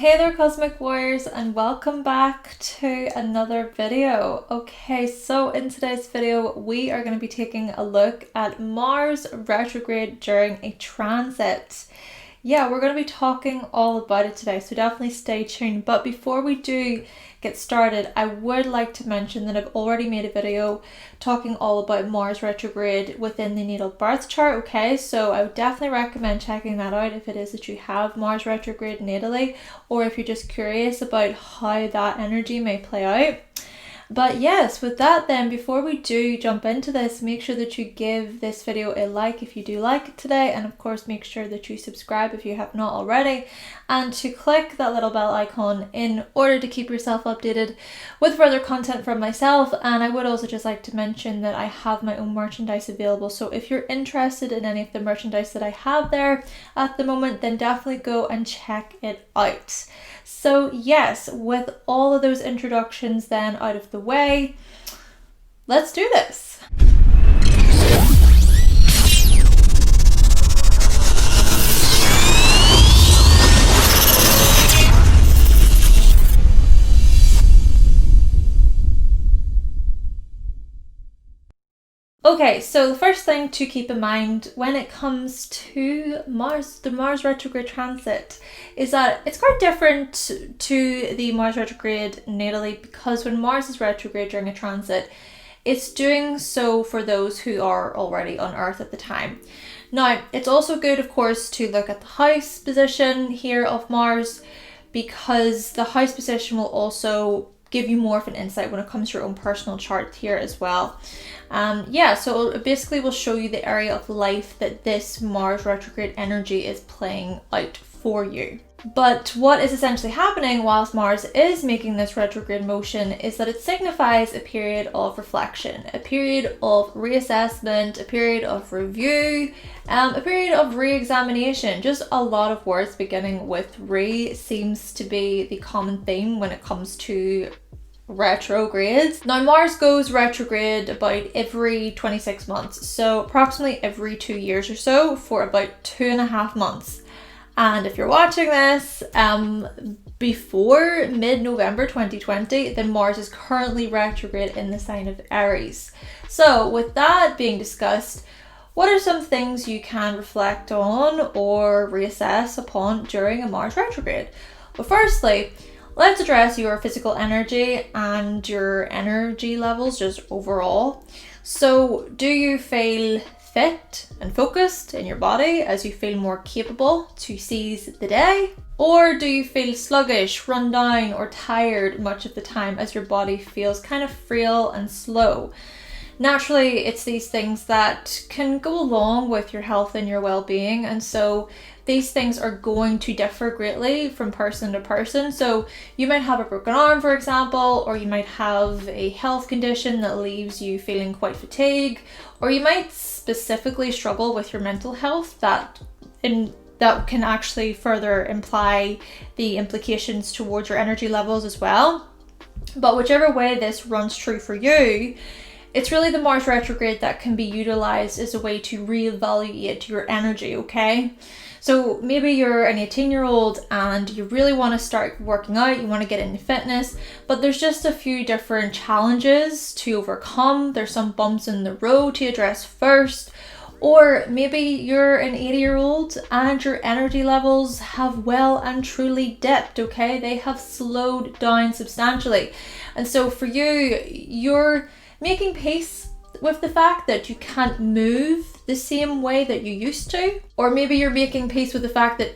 Hey there Cosmic Warriors, and welcome back to another video. Okay, so in today's video we are going to be taking a look at Mars retrograde during a transit. Yeah, we're going to be talking all about it today, so definitely stay tuned. But before we do get started, I would like to mention that I've already made a video talking all about Mars retrograde within the natal birth chart. Okay, so I would definitely recommend checking that out if it is that you have Mars retrograde natally, or if you're just curious about how that energy may play out. But yes, with that then, before we do jump into this, make sure that you give this video a like if you do like it today, and of course make sure that you subscribe if you have not already, and to click that little bell icon in order to keep yourself updated with further content from myself. And I would also just like to mention that I have my own merchandise available, so if you're interested in any of the merchandise that I have there at the moment, then definitely go and check it out. So yes, with all of those introductions then out of the way, let's do this. Okay, so the first thing to keep in mind when it comes to Mars, the Mars retrograde transit, is that it's quite different to the Mars retrograde natally, because when Mars is retrograde during a transit, it's doing so for those who are already on Earth at the time. Now, it's also good, of course, to look at the house position here of Mars, because the house position will also give you more of an insight when it comes to your own personal chart here as well. So it basically will show you the area of life that this Mars retrograde energy is playing out for you. But what is essentially happening whilst Mars is making this retrograde motion is that it signifies a period of reflection, a period of reassessment, a period of review, a period of re-examination. Just a lot of words beginning with re seems to be the common theme when it comes to retrogrades. Now, Mars goes retrograde about every 26 months, so approximately every 2 years or so, for about 2.5 months. And if you're watching this before mid-November 2020, then Mars is currently retrograde in the sign of Aries. So with that being discussed, what are some things you can reflect on or reassess upon during a Mars retrograde? Well, firstly, let's address your physical energy and your energy levels just overall. So do you feel fit and focused in your body as you feel more capable to seize the day? Or do you feel sluggish, run down, or tired much of the time as your body feels kind of frail and slow? Naturally, it's these things that can go along with your health and your well-being, and so these things are going to differ greatly from person to person. So you might have a broken arm, for example, or you might have a health condition that leaves you feeling quite fatigued, or you might specifically struggle with your mental health that can actually further imply the implications towards your energy levels as well. But whichever way this runs true for you, it's really the Mars retrograde that can be utilized as a way to reevaluate your energy, okay? So maybe you're an 18-year-old and you really want to start working out, you want to get into fitness, but there's just a few different challenges to overcome. There's some bumps in the road to address first. Or maybe you're an 80-year-old and your energy levels have well and truly dipped, okay? They have slowed down substantially. And so for you, you're making peace with the fact that you can't move the same way that you used to. Or maybe you're making peace with the fact that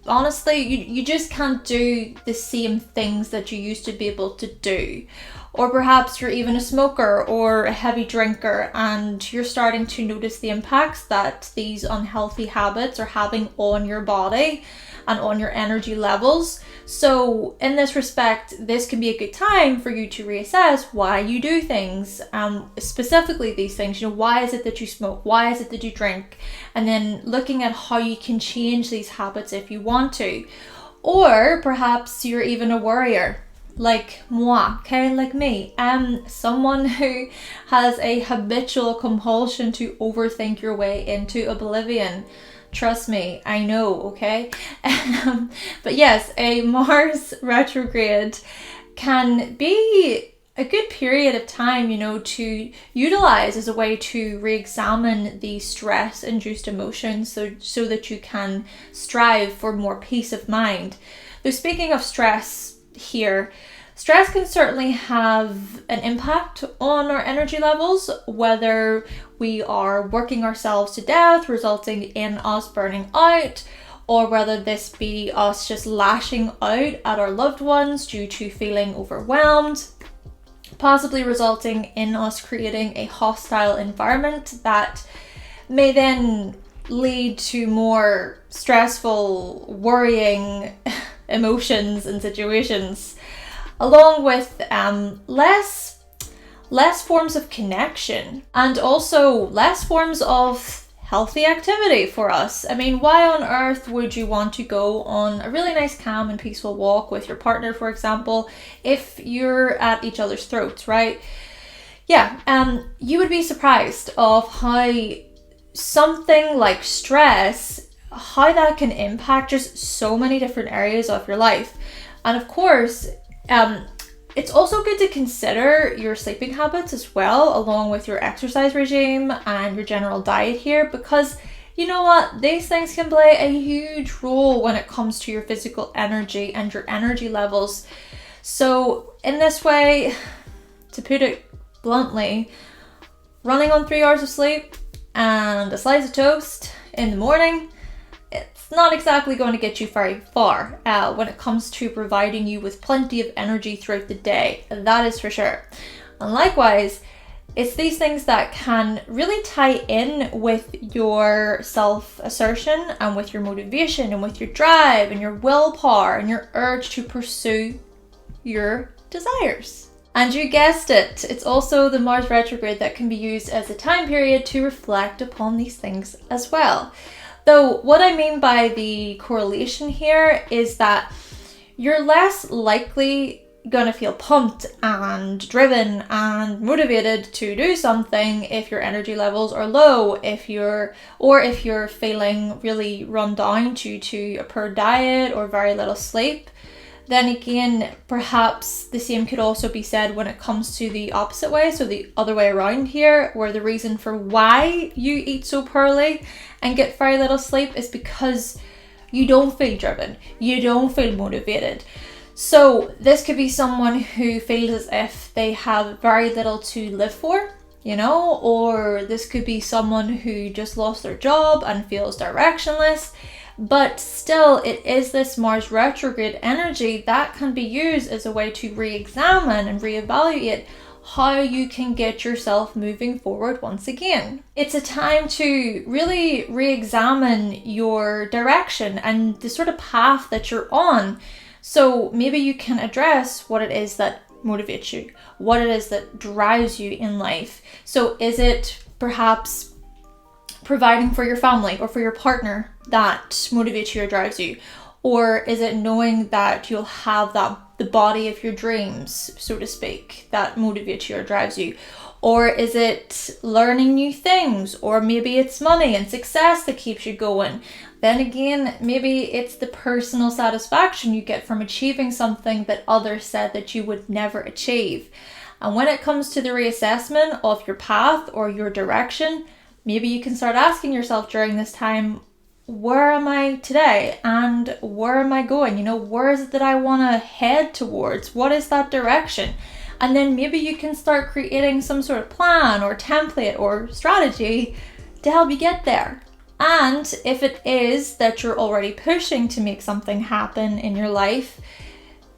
honestly you just can't do the same things that you used to be able to do. Or perhaps you're even a smoker or a heavy drinker and you're starting to notice the impacts that these unhealthy habits are having on your body and on your energy levels. So in this respect, this can be a good time for you to reassess why you do things, specifically these things. Why is it that you smoke? Why is it that you drink? And then looking at how you can change these habits if you want to. Or perhaps you're even a worrier, like moi, okay, like me. Someone who has a habitual compulsion to overthink your way into oblivion. Trust me, I know, okay? But yes, a Mars retrograde can be a good period of time, to utilize as a way to re-examine the stress-induced emotions so that you can strive for more peace of mind. Though speaking of stress here, stress can certainly have an impact on our energy levels, whether we are working ourselves to death, resulting in us burning out, or whether this be us just lashing out at our loved ones due to feeling overwhelmed, possibly resulting in us creating a hostile environment that may then lead to more stressful, worrying emotions and situations, along with less forms of connection and also less forms of healthy activity for us. I mean, why on earth would you want to go on a really nice, calm and peaceful walk with your partner, for example, if you're at each other's throats, right? Yeah, you would be surprised of how something like stress, how that can impact just so many different areas of your life. And of course, it's also good to consider your sleeping habits as well, along with your exercise regime and your general diet here, because you know what? These things can play a huge role when it comes to your physical energy and your energy levels. So in this way, to put it bluntly, running on 3 hours of sleep and a slice of toast in the morning, it's not exactly going to get you very far when it comes to providing you with plenty of energy throughout the day. That is for sure. And likewise, it's these things that can really tie in with your self-assertion and with your motivation and with your drive and your willpower and your urge to pursue your desires. And you guessed it, it's also the Mars retrograde that can be used as a time period to reflect upon these things as well. Though what I mean by the correlation here is that you're less likely going to feel pumped and driven and motivated to do something if your energy levels are low, if you're feeling really run down due to a poor diet or very little sleep. Then again, perhaps the same could also be said when it comes to the opposite way, so the other way around here, where the reason for why you eat so poorly and get very little sleep is because you don't feel driven, you don't feel motivated. So this could be someone who feels as if they have very little to live for, or this could be someone who just lost their job and feels directionless. But still, it is this Mars retrograde energy that can be used as a way to re-examine and reevaluate how you can get yourself moving forward once again. It's a time to really re-examine your direction and the sort of path that you're on. So maybe you can address what it is that motivates you, what it is that drives you in life. So is it perhaps providing for your family or for your partner that motivates you or drives you? Or is it knowing that you'll have the body of your dreams, so to speak, that motivates you or drives you? Or is it learning new things? Or maybe it's money and success that keeps you going. Then again, maybe it's the personal satisfaction you get from achieving something that others said that you would never achieve. And when it comes to the reassessment of your path or your direction, maybe you can start asking yourself during this time, where am I today and where am I going? Where is it that I want to head towards? What is that direction? And then maybe you can start creating some sort of plan or template or strategy to help you get there. And if it is that you're already pushing to make something happen in your life,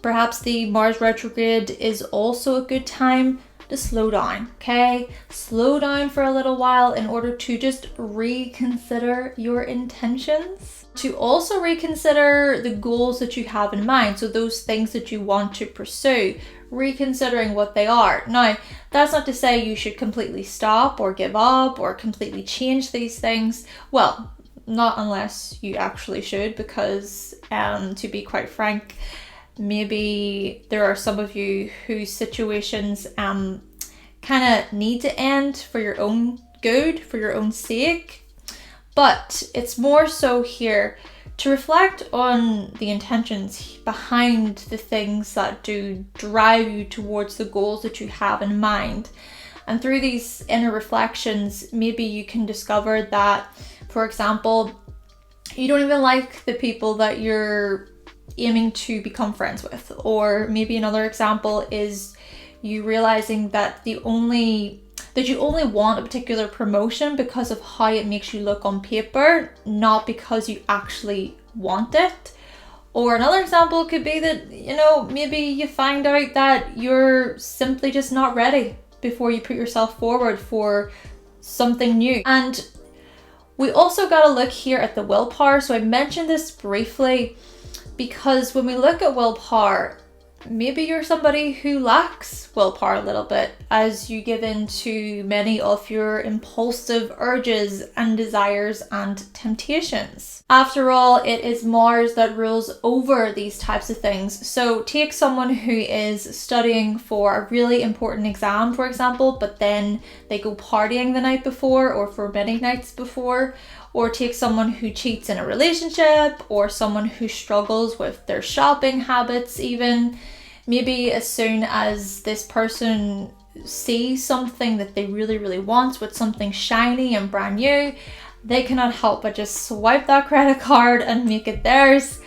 perhaps the Mars retrograde is also a good time to slow down, okay? Slow down for a little while in order to just reconsider your intentions, to also reconsider the goals that you have in mind, so those things that you want to pursue, reconsidering what they are. Now, that's not to say you should completely stop or give up or completely change these things. Well, not unless you actually should, because to be quite frank, maybe there are some of you whose situations kind of need to end for your own good, for your own sake. But it's more so here to reflect on the intentions behind the things that do drive you towards the goals that you have in mind. And through these inner reflections, maybe you can discover that, for example, you don't even like the people that you're aiming to become friends with. Or maybe another example is you realizing that you only want a particular promotion because of how it makes you look on paper, not because you actually want it. Or another example could be that, maybe you find out that you're simply just not ready before you put yourself forward for something new. And we also got to look here at the willpower. So I mentioned this briefly because when we look at willpower, maybe you're somebody who lacks willpower a little bit as you give in to many of your impulsive urges and desires and temptations. After all, it is Mars that rules over these types of things. So take someone who is studying for a really important exam, for example, but then they go partying the night before or for many nights before. Or take someone who cheats in a relationship, or someone who struggles with their shopping habits even. Maybe as soon as this person sees something that they really, really want with something shiny and brand new, they cannot help but just swipe that credit card and make it theirs.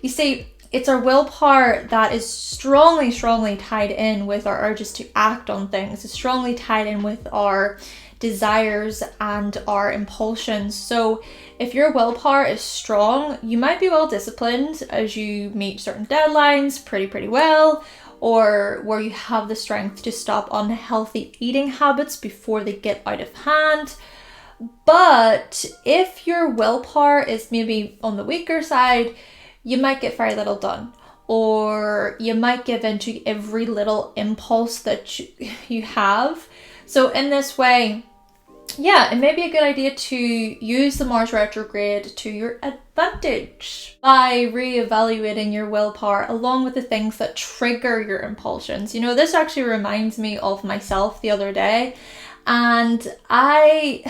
You see, it's our willpower that is strongly, strongly tied in with our urges to act on things. It's strongly tied in with our desires and our impulsions. So if your willpower is strong, you might be well disciplined as you meet certain deadlines pretty well, or where you have the strength to stop unhealthy eating habits before they get out of hand. But if your willpower is maybe on the weaker side, you might get very little done, or you might give in to every little impulse that you have. So in this way, it may be a good idea to use the Mars retrograde to your advantage by reevaluating your willpower along with the things that trigger your impulsions. This actually reminds me of myself the other day, and I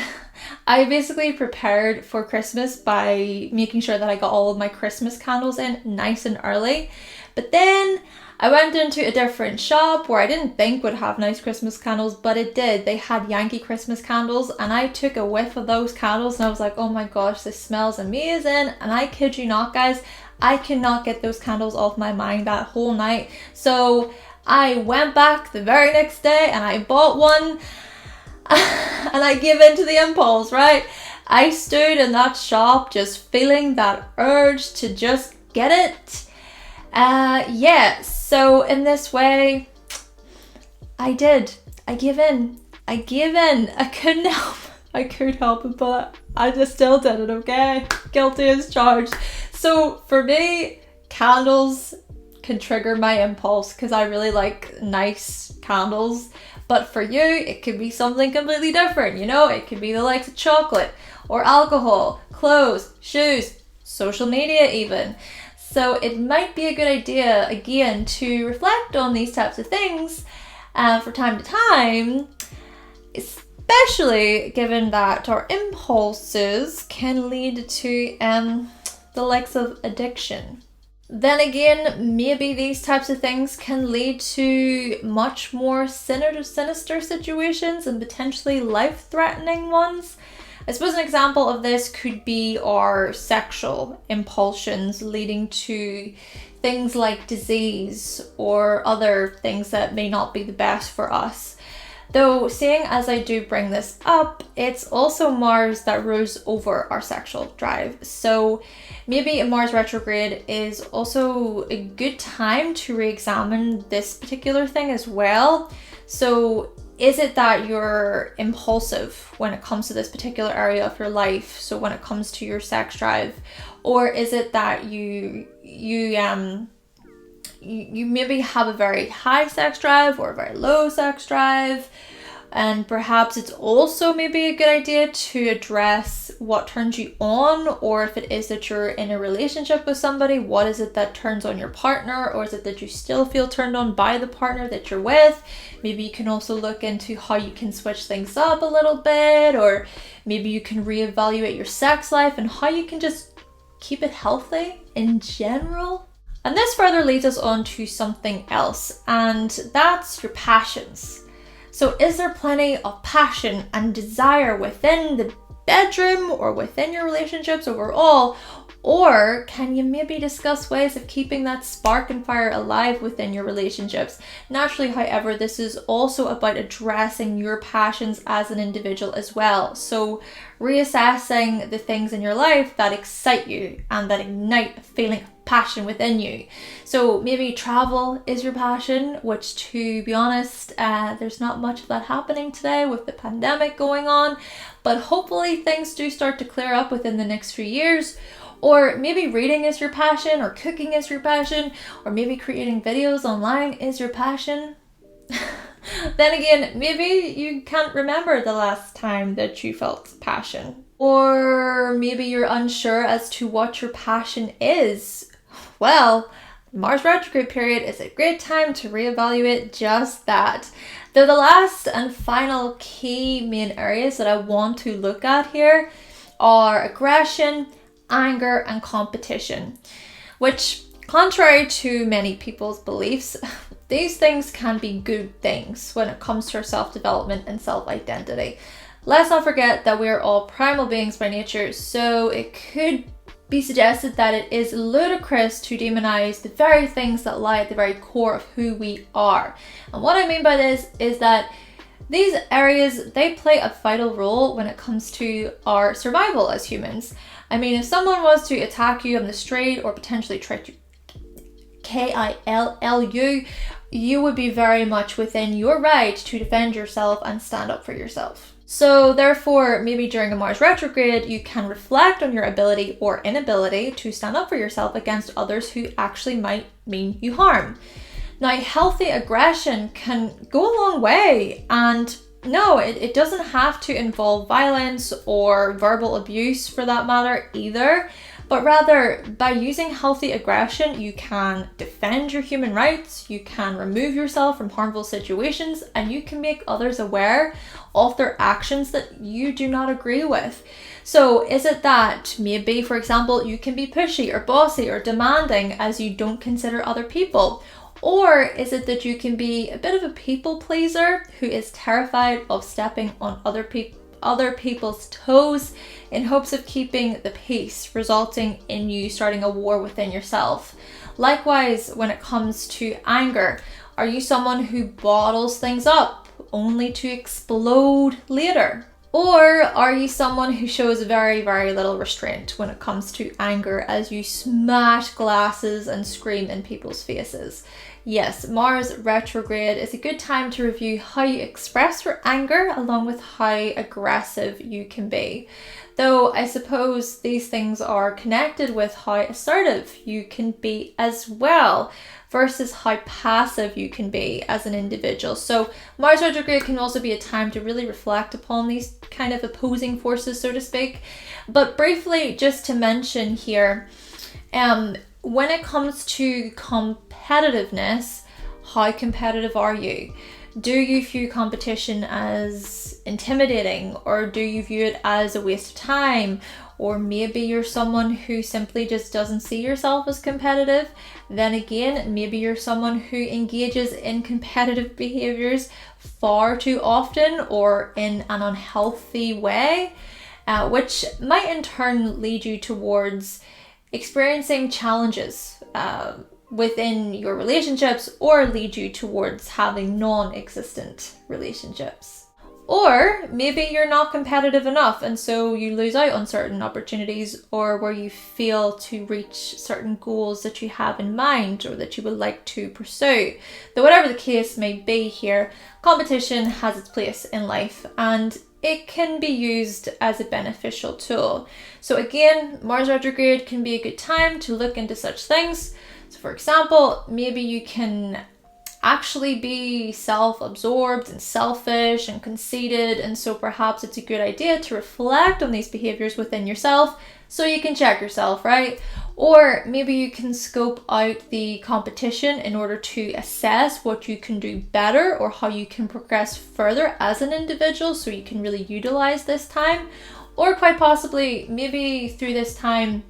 basically prepared for Christmas by making sure that I got all of my Christmas candles in nice and early. But then I went into a different shop where I didn't think would have nice Christmas candles, but it did. They had Yankee Christmas candles, and I took a whiff of those candles and I was like, oh my gosh, this smells amazing. And I kid you not, guys, I could not get those candles off my mind that whole night. So I went back the very next day and I bought one and I gave in to the impulse, right? I stood in that shop just feeling that urge to just get it. So in this way, I did. I gave in. I couldn't help it, but I just still did it, okay? Guilty as charged. So for me, candles can trigger my impulse because I really like nice candles. But for you, it could be something completely different, It could be the likes of chocolate or alcohol, clothes, shoes, social media even. So it might be a good idea, again, to reflect on these types of things for time to time, especially given that our impulses can lead to the likes of addiction. Then again, maybe these types of things can lead to much more sinister situations and potentially life-threatening ones. I suppose an example of this could be our sexual impulsions leading to things like disease or other things that may not be the best for us. Though, seeing as I do bring this up, it's also Mars that rules over our sexual drive. So maybe a Mars retrograde is also a good time to re-examine this particular thing as well. So is it that you're impulsive when it comes to this particular area of your life? So when it comes to your sex drive, or is it that you maybe have a very high sex drive or a very low sex drive? And perhaps it's also maybe a good idea to address what turns you on, or if it is that you're in a relationship with somebody, what is it that turns on your partner, or is it that you still feel turned on by the partner that you're with? Maybe you can also look into how you can switch things up a little bit, or maybe you can reevaluate your sex life and how you can just keep it healthy in general. And this further leads us on to something else, and that's your passions. So is there plenty of passion and desire within the bedroom or within your relationships overall? Or can you maybe discuss ways of keeping that spark and fire alive within your relationships? Naturally, however, this is also about addressing your passions as an individual as well. So reassessing the things in your life that excite you and that ignite a feeling of passion within you. So maybe travel is your passion, which, to be honest, there's not much of that happening today with the pandemic going on, but hopefully things do start to clear up within the next few years. Or maybe reading is your passion, or cooking is your passion, or maybe creating videos online is your passion. Then again, maybe you can't remember the last time that you felt passion. Or maybe you're unsure as to what your passion is. Well, Mars retrograde period is a great time to reevaluate just that. Though the last and final key main areas that I want to look at here are aggression, anger, and competition, which, contrary to many people's beliefs, these things can be good things when it comes to our self-development and self-identity. Let's not forget that we are all primal beings by nature, so it could be suggested that it is ludicrous to demonize the very things that lie at the very core of who we are. And what I mean by this is that these areas, they play a vital role when it comes to our survival as humans. I mean, if someone was to attack you on the street or potentially try to kill you, you would be very much within your right to defend yourself and stand up for yourself. So therefore, maybe during a Mars retrograde, you can reflect on your ability or inability to stand up for yourself against others who actually might mean you harm. Now, healthy aggression can go a long way, and no, it doesn't have to involve violence or verbal abuse for that matter either, but rather by using healthy aggression, you can defend your human rights, you can remove yourself from harmful situations, and you can make others aware of their actions that you do not agree with. So is it that maybe, for example, you can be pushy or bossy or demanding as you don't consider other people? Or is it that you can be a bit of a people pleaser who is terrified of stepping on other people's toes in hopes of keeping the peace, resulting in you starting a war within yourself? Likewise, when it comes to anger, are you someone who bottles things up only to explode later? Or are you someone who shows very, very little restraint when it comes to anger as you smash glasses and scream in people's faces? Yes, Mars retrograde is a good time to review how you express your anger along with how aggressive you can be. Though I suppose these things are connected with how assertive you can be as well versus how passive you can be as an individual. So Mars retrograde can also be a time to really reflect upon these kind of opposing forces, so to speak. But briefly, just to mention here, when it comes to competitiveness, how competitive are you? Do you view competition as intimidating, or do you view it as a waste of time? Or maybe you're someone who simply just doesn't see yourself as competitive. Then again, maybe you're someone who engages in competitive behaviors far too often or in an unhealthy way, which might in turn lead you towards experiencing challenges within your relationships, or lead you towards having non-existent relationships. Or maybe you're not competitive enough and so you lose out on certain opportunities, or where you fail to reach certain goals that you have in mind or that you would like to pursue. Though whatever the case may be here, competition has its place in life and it can be used as a beneficial tool. So again, Mars retrograde can be a good time to look into such things. So for example, maybe you can actually be self-absorbed and selfish and conceited, and so perhaps it's a good idea to reflect on these behaviors within yourself so you can check yourself, right? Or maybe you can scope out the competition in order to assess what you can do better or how you can progress further as an individual so you can really utilize this time. Or quite possibly, maybe through this time,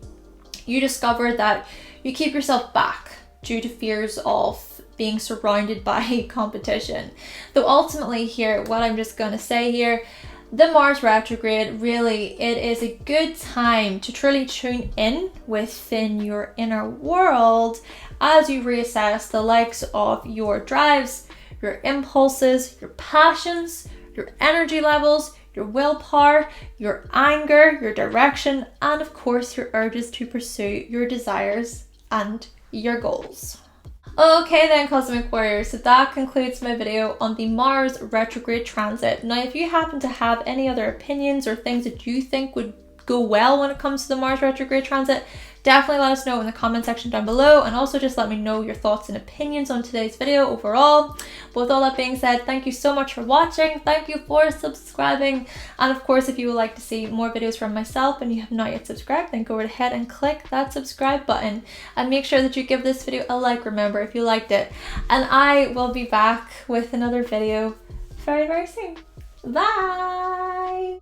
you discover that you keep yourself back due to fears of being surrounded by competition. Though ultimately here, what I'm just going to say here, the Mars retrograde, really, it is a good time to truly tune in within your inner world as you reassess the likes of your drives, your impulses, your passions, your energy levels, your willpower, your anger, your direction, and of course your urges to pursue your desires and your goals. Okay then, Cosmic Warriors, so that concludes my video on the Mars Retrograde Transit. Now, if you happen to have any other opinions or things that you think would go well when it comes to the Mars Retrograde Transit, definitely let us know in the comment section down below, and also just let me know your thoughts and opinions on today's video overall. But with all that being said, thank you so much for watching, thank you for subscribing, and of course if you would like to see more videos from myself and you have not yet subscribed, then go right ahead and click that subscribe button and make sure that you give this video a like, remember, if you liked it. And I will be back with another video very, very soon. Bye!